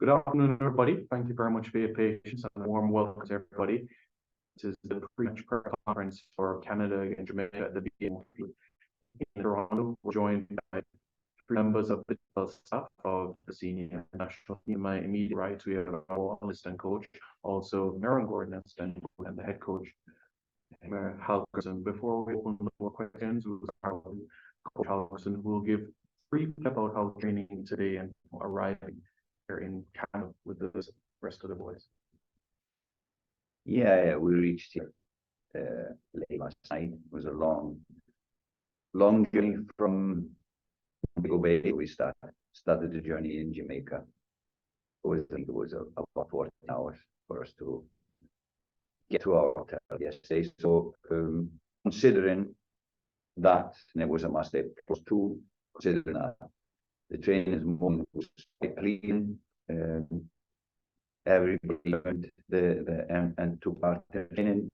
Good afternoon, everybody. Thank you very much for your patience and a warm welcome to everybody. This is the pre-match press conference for Canada and Jamaica at the beginning in Toronto. We're joined by three members of the staff of the senior national team. My immediate right, we have our assistant coach, also Maron Gordon, assistant and the head coach, Heimir Hallgrímsson. Before we open the floor questions, we'll start with Coach Hallgrímsson, who will give brief about how training today and arriving here in Canada with the rest of the boys. Yeah, we reached here late last night. It was a long journey from Jamaica Bay. We started the journey in Jamaica. I think it was about 14 hours for us to get to our hotel yesterday. So considering that, and it was a must, it was two, considering that the training moment was quite clean. Everybody learned and took part in training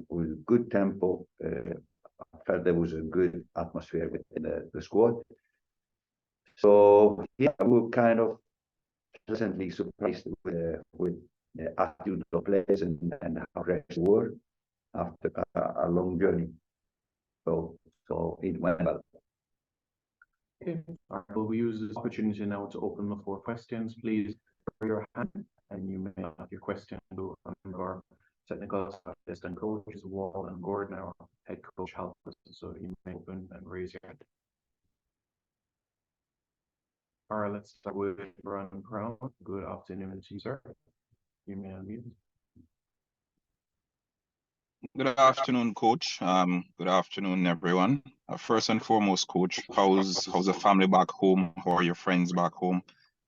with good tempo. I felt there was a good atmosphere within the squad. So yeah, we were kind of pleasantly surprised with the attitude of players and how fresh they were after a long journey. So it went well. Okay, we'll use this opportunity now to open the floor questions. Please raise your hand and you may ask your question to a member of our technical staff, assistant coaches, Wall and Gordon, our head coach, Hallgrímsson. So you may open and raise your hand. All right, let's start with Ron Brown. Good afternoon to you, sir. You may unmute. Good afternoon, Coach. Good afternoon, everyone. First and foremost, Coach, how's the family back home? How are your friends back home?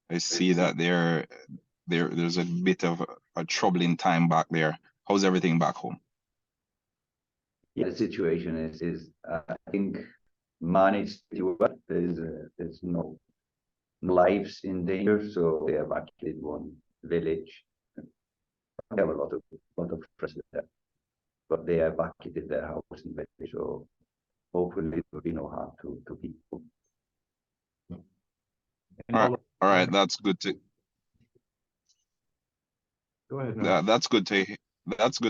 I see that there's a bit of a troubling time back there. How's everything back home? Yeah, the situation is I think managed to well. There's no lives in danger, so they evacuated one village. We have a lot of friends there, but they evacuated their house and village, so hopefully there will be no harm to people. All right, that's good to. Go ahead. No. That's good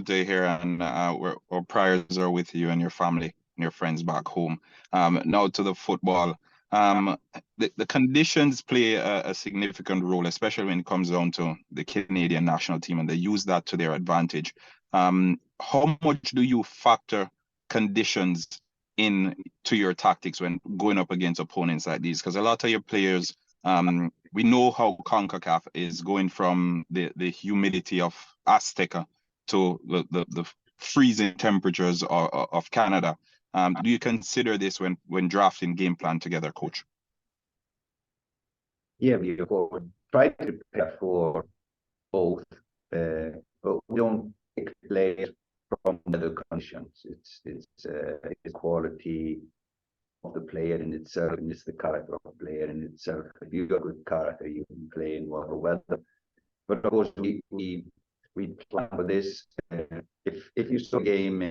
to hear, and our prayers are with you and your family and your friends back home. Now to the football. The conditions play a significant role, especially when it comes down to the Canadian national team, and they use that to their advantage. How much do you factor conditions in to your tactics when going up against opponents like these? Because a lot of your players, we know how Concacaf is going from the humidity of Azteca to the freezing temperatures of Canada. Do you consider this when drafting game plan together, Coach? Yeah, we try to prepare for both, but we don't pick players from the conditions. It's quality of the player in itself, and it's the character of the player in itself. If you've got a good character, you can play in whatever weather. But of course, we plan for this. If you saw a game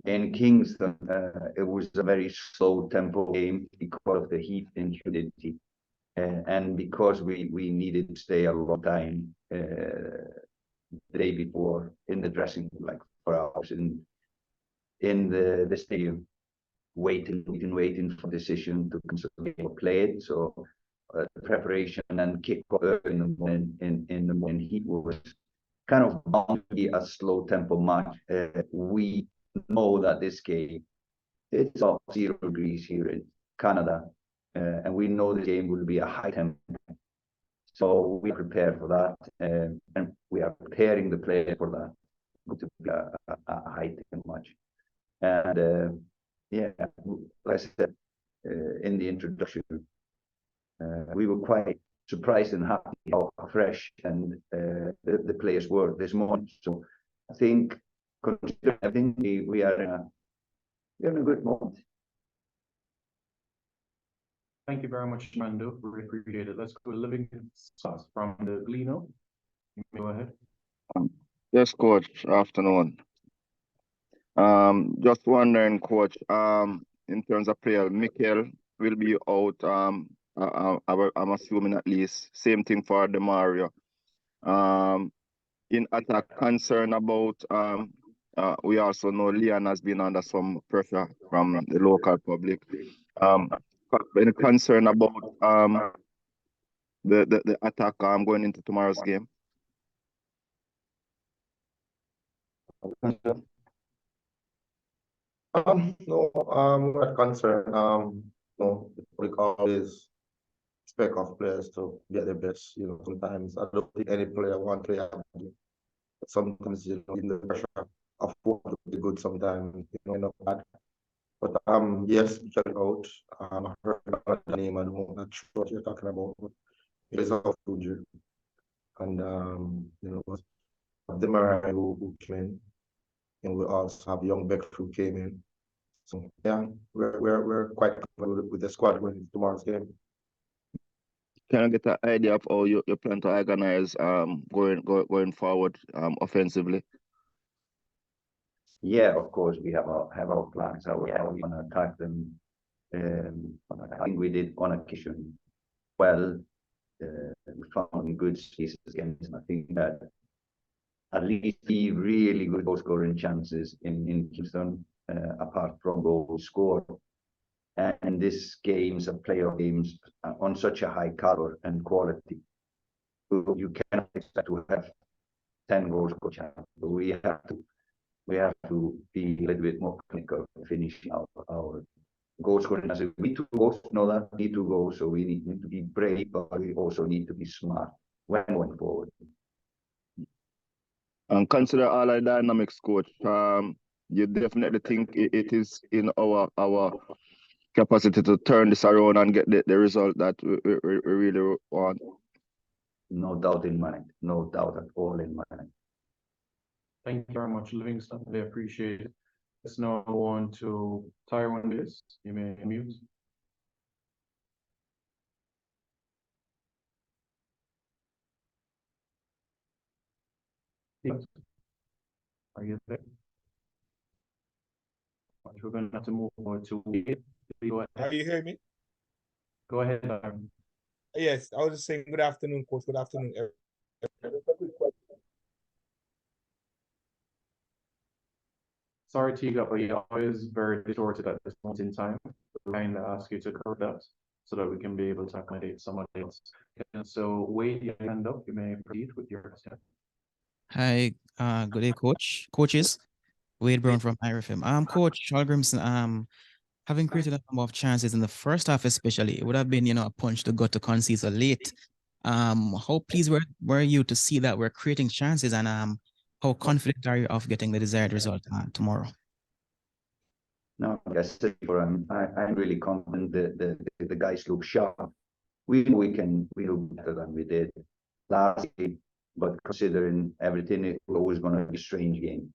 in Kingston, it was a very slow tempo game because of the heat and humidity, and because we needed to stay a long time the day before in the dressing room, like 4 hours in the stadium, waiting for decision to play it. So the preparation and kickoff in the morning heat was kind of bound to be a slow tempo match. We know that this game, it's about 0 degrees here in Canada, and we know the game will be a high tempo. So we prepare for that, and we are preparing the players for that. It's going to be a high tempo match. And yeah, like I said in the introduction, we were quite surprised and happy how fresh and the players were this morning. So I think, considering everything, we are in a good moment. Thank you very much, Mando. We appreciate it. Let's go to Livingston Sauce from the Gleno. You may go ahead. Yes, Coach. Afternoon. Just wondering, Coach, in terms of player, Michail will be out I'm assuming at least same thing for Demarai. In attack, concern about we also know Leon has been under some pressure from the local public. Any concern about the attack going into tomorrow's game? No, we're not concerned. No, we always expect of players to get their best. Sometimes I don't think any player want to have, but sometimes in the pressure of what to be good, sometimes not bad. But yes, check it out. I heard about the name and I'm not sure what you're talking about. But it is of Fuji. And Demarai who came in, and we also have young Beck who came in. So yeah, we're quite comfortable with the squad going into tomorrow's game. Can I get an idea of how you plan to organize going forward offensively? Yeah, of course, we have our plans, how we want to attack them. I think we did on occasion well. We found good spaces against, and I think that at least the really good goal scoring chances in Kingston, apart from goals scored. And these games are playoff games on such a high caliber and quality. You cannot expect to have 10 goals per chance. We have to be a little bit more clinical finishing our goal scoring. As we need to go, know that we need to go, so we need to be brave, but we also need to be smart when going forward. And consider all our dynamics, coach. You definitely think it is in our capacity to turn this around and get the result that we really want. No doubt in mind. No doubt at all in mind. Thank you very much, Livingston. I appreciate it. Let's now go on to Tyrone Davis. You may unmute. Yes. Are you there? We're going to have to move on to go ahead. Are you hearing me? Go ahead, Tyrone. Yes, I was just saying good afternoon, coach. Good afternoon, everyone. Sorry, Tiga, but you're always very distorted at this point in time. We're going to ask you to correct that so that we can be able to accommodate somebody else. And so, Wade, you hand up. You may proceed with your question. Hi, good day, coaches. Wade Brown from IRFM. Coach Hallgrímsson, having created a number of chances in the first half, especially, it would have been, a punch to gut to concede so late. How pleased were you to see that we're creating chances, and how confident are you of getting the desired result tomorrow? No, like I said before, I'm really confident that the guys look sharp. We know we do better than we did last game, but considering everything, it's always going to be a strange game.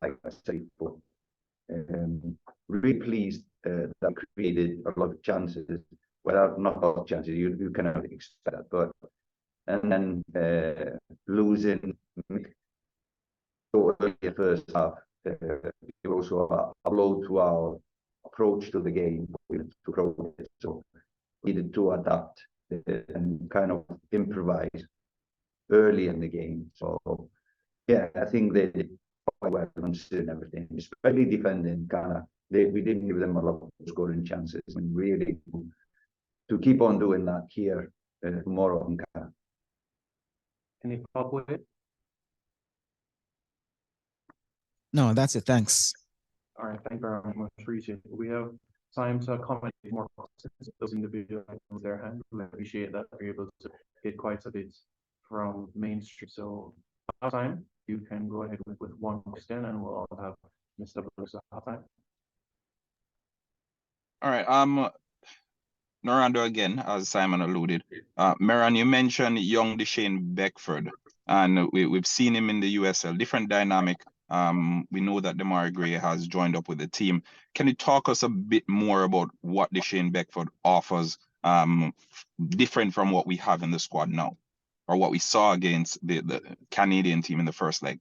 Like I said before. Really pleased that we created a lot of chances. Well, not a lot of chances, you cannot expect that, but and then losing so early in the first half, it also a blow to our approach to the game. So we needed to adapt and kind of improvise early in the game. So yeah, I think they did quite well considering everything, especially defending Ghana. We didn't give them a lot of scoring chances, and really to keep on doing that here tomorrow in Ghana. Any follow-up with it? No, that's it. Thanks. All right, thank you very much. Appreciate it. We have time to accommodate more questions. Those individuals in their hand. We appreciate that we're able to get quite a bit from Main Street. So, time you can go ahead with one question, and we'll all have Mr. Brooks at time. All right. Norando again, as Simon alluded. Meran, you mentioned young Deshane Beckford, and we've seen him in the USL. Different dynamic. We know that Demarai Gray has joined up with the team. Can you talk us a bit more about what Deshane Beckford offers, different from what we have in the squad now, or what we saw against the Canadian team in the first leg?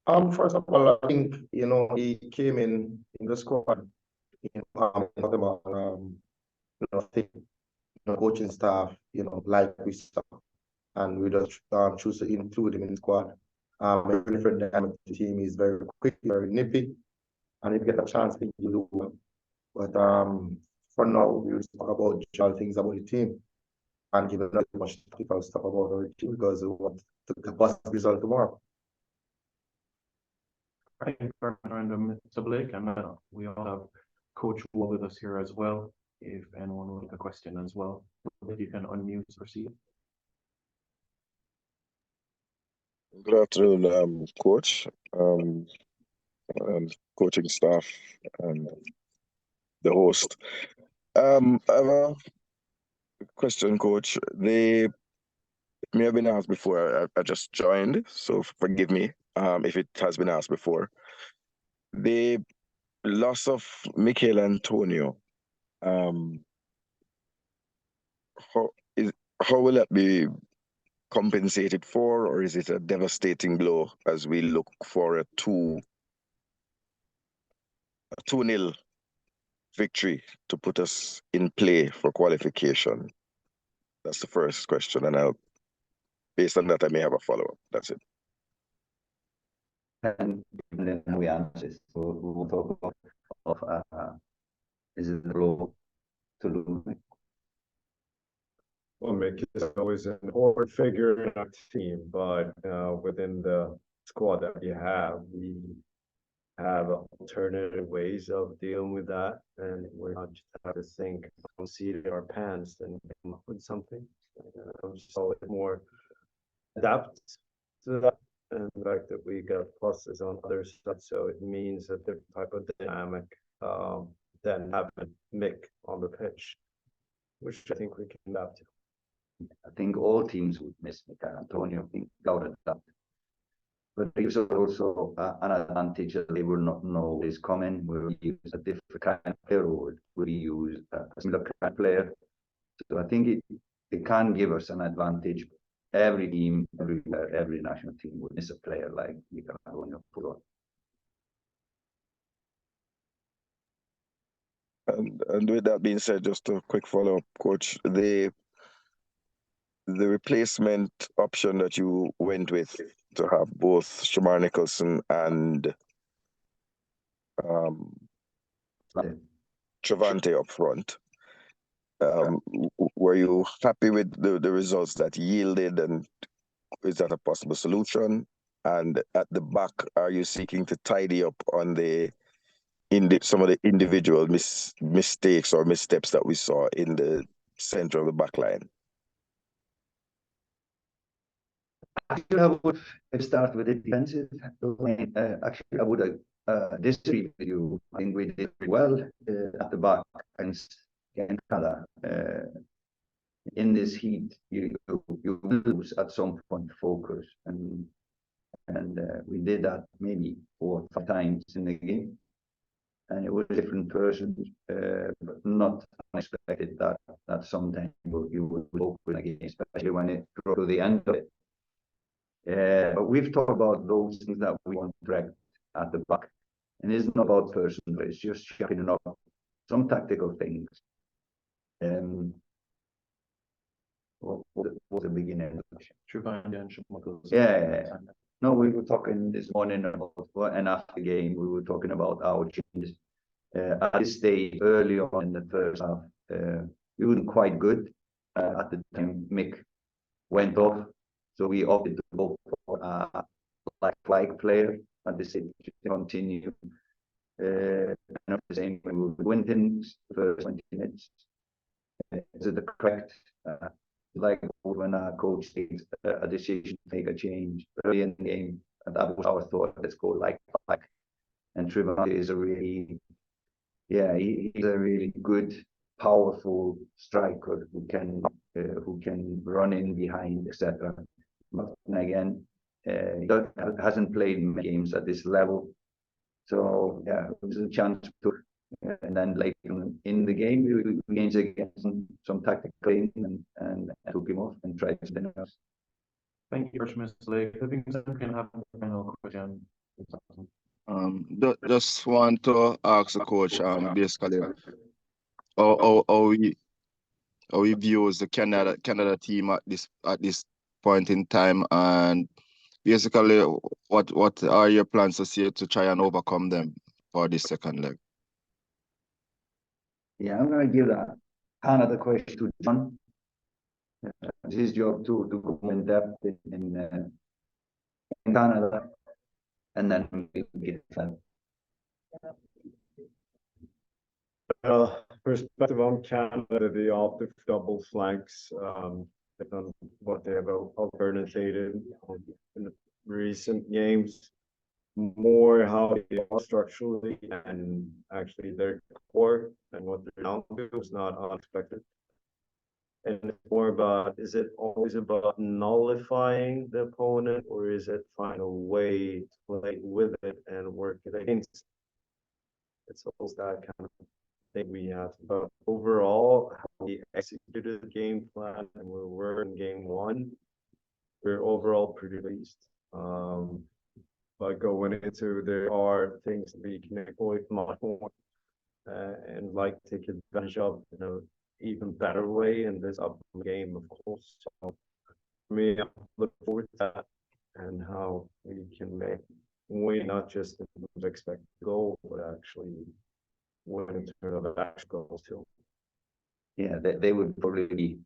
First of all, I think he came in the squad. think, coaching staff, like we stuff, and we just choose to include him in the squad. Very different dynamic. The team is very quick, very nippy, and if you get a chance, you do well. But for now, we will talk about general things about the team and give not much technical stuff about our team because we want the positive result tomorrow. Thank you very much, Mr. Blake, and we all have Coach Wall with us here as well. If anyone would like a question as well, if you can unmute, proceed. Good afternoon, Coach, coaching staff, and the host. I have a question, Coach. They may have been asked before. I just joined, so forgive me if it has been asked before. The loss of Michail Antonio. How will that be compensated for, or is it a devastating blow as we look for a 2-0 victory to put us in play for qualification? That's the first question, and based on that, I may have a follow-up. That's it. And then we answer. So we will talk about is it the blow to lose? Well, Mick is always an important figure in our team, but within the squad that you have, we have alternative ways of dealing with that, and we're not just have to think on seat in our pants and come up with something. Just always more adapt to that, and the fact that we got pluses on other sides, so it means a different type of dynamic than having Mick on the pitch, which I think we can adapt to. I think all teams would miss Michail Antonio, without a doubt. But it gives us also an advantage that they will not know what is coming. Will we use a different kind of player, or will we use a similar kind of player? So I think it can give us an advantage. Every team, every national team would miss a player like Michail Antonio. And with that being said, just a quick follow-up, Coach. The replacement option that you went with to have both Shamar Nicholson and Travante up front, were you happy with the results that yielded, and is that a possible solution? And at the back, are you seeking to tidy up on some of the individual mistakes or missteps that we saw in the center of the back line? Actually, I would start with the defensive line. Actually, I would disagree with you. I think we did well at the back against Canada. In this heat, you lose at some point focus, and we did that maybe 4 or 5 times in the game. And it was a different person, but not unexpected that sometimes you would open again, especially when it got to the end of it. But we've talked about those things that we want to correct at the back. And it's not about personal, it's just sharpening up some tactical things. What was the beginning? Yeah. No, we were talking this morning about, and after the game, we were talking about our changes. At this stage, early on in the first half, we weren't quite good. At the time, Mick went off. So we opted to go for a like player at the stage to continue. The same way we were winning the first 20 minutes. So the correct, like when our coach takes a decision to make a change early in the game, and that was our thought. Let's go like. And Trevante is he's a really good, powerful striker who can run in behind, etc. But again, he hasn't played many games at this level. So yeah, it was a chance to, and then later in the game, we gained against some tactical things and took him off and tried something else. Thank you, Mr. Lake. I think we can have a final question. Just want to ask the coach, basically, how how he views the Canada team at this point in time, and basically what are your plans to see to try and overcome them for this second leg? Yeah, I'm going to give that Canada question to John. It's his job to go in depth in Canada, and then we can get that. Perspective on Canada, the optic double flanks, they've done what they have alternated in the recent games, more how they are structurally and actually their core and what they're now doing is not unexpected. And it's more about, is it always about nullifying the opponent, or is it find a way to play with it and work it against? It's always that kind of thing we have. But overall, how we executed the game plan and we were in game one, we're overall pretty pleased. But going into, there are things that we can exploit much more and like take advantage of in an even better way in this upcoming game, of course. So for me, I look forward to that and how we can make win not just in terms of expected goal, but actually win in terms of actual goals too. Yeah, they would probably be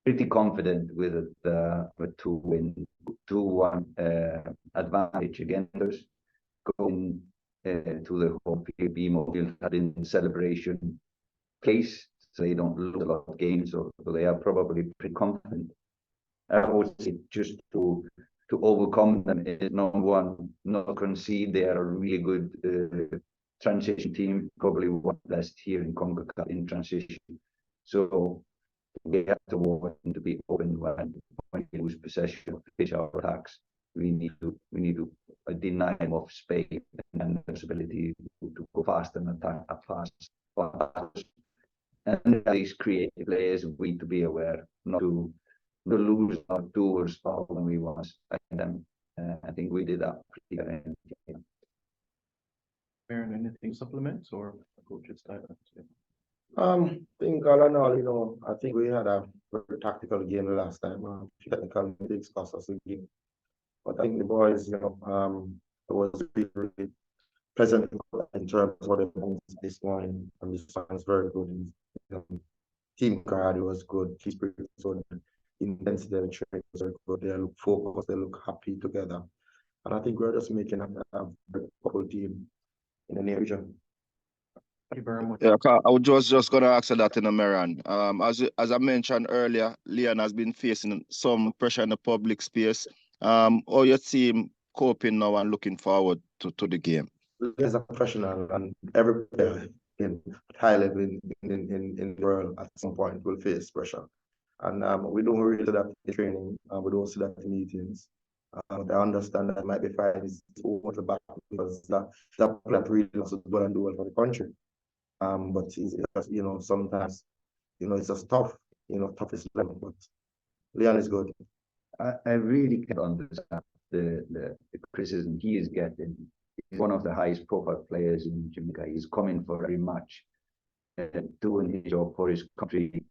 pretty confident with a 2-1 advantage against us, going to the home field, BMO had in celebration case, so they don't lose a lot of games, so they are probably pretty confident. I would say just to overcome them is not concede. They are a really good transition team, probably one best here in Concacaf in transition. So we have to work to be open when we lose possession of pitch our attacks. We need to deny them of space and the ability to go fast and attack fast. And these creative players we need to be aware not to lose our doers when we want them. I think we did that pretty well. Aaron, anything supplements or coach's statement? I think all in all, I think we had a very tactical game the last time. Technical mistakes cost us a game. But I think the boys, it was really pleasant in terms of what they did this morning. And this was very good. Team card was good. Team spirit was good. Intensity of the training was very good. They look focused. They look happy together. And I think we're just making a couple team in the near future. Thank you very much. Yeah, I was just gonna ask you that in a Maran. As I mentioned earlier, Leon has been facing some pressure in the public space. How your team coping now and looking forward to the game? As a professional, and every player in high level in the world at some point will face pressure. And we don't really do that in training, we don't see that in meetings. I understand that it might be fine, it's over the back because that really wants to go and do well for the country. But it's, sometimes, it's just tough, toughest level, but Leon is good. I really can't understand the criticism he is getting. He's one of the highest profile players in Jamaica. He's coming for very much, doing his job for his country.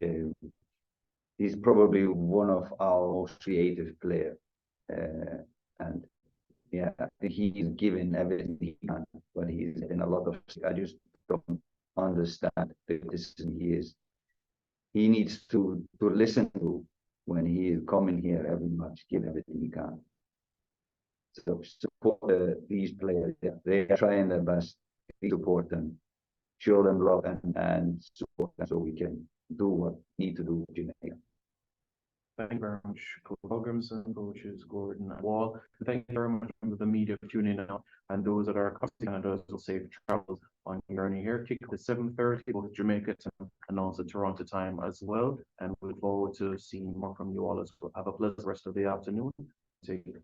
He's probably one of our most creative players. And yeah, he's given everything he can, but he's in a lot of, I just don't understand the criticism he needs to listen to when he is coming here every match, give everything he can. So support these players. They are trying their best. Support them, show them love, and support them so we can do what we need to do in Jamaica. Thank you very much, Coach Hallgrímsson, coaches Gordon and Wall. Thank you very much to the media for tuning in now, and those that are across Canada, safe travels on your journey here. Kick off at 7:30, both Jamaica time and also Toronto time as well. And we look forward to seeing more from you all as well. Have a pleasant rest of the afternoon. Take care.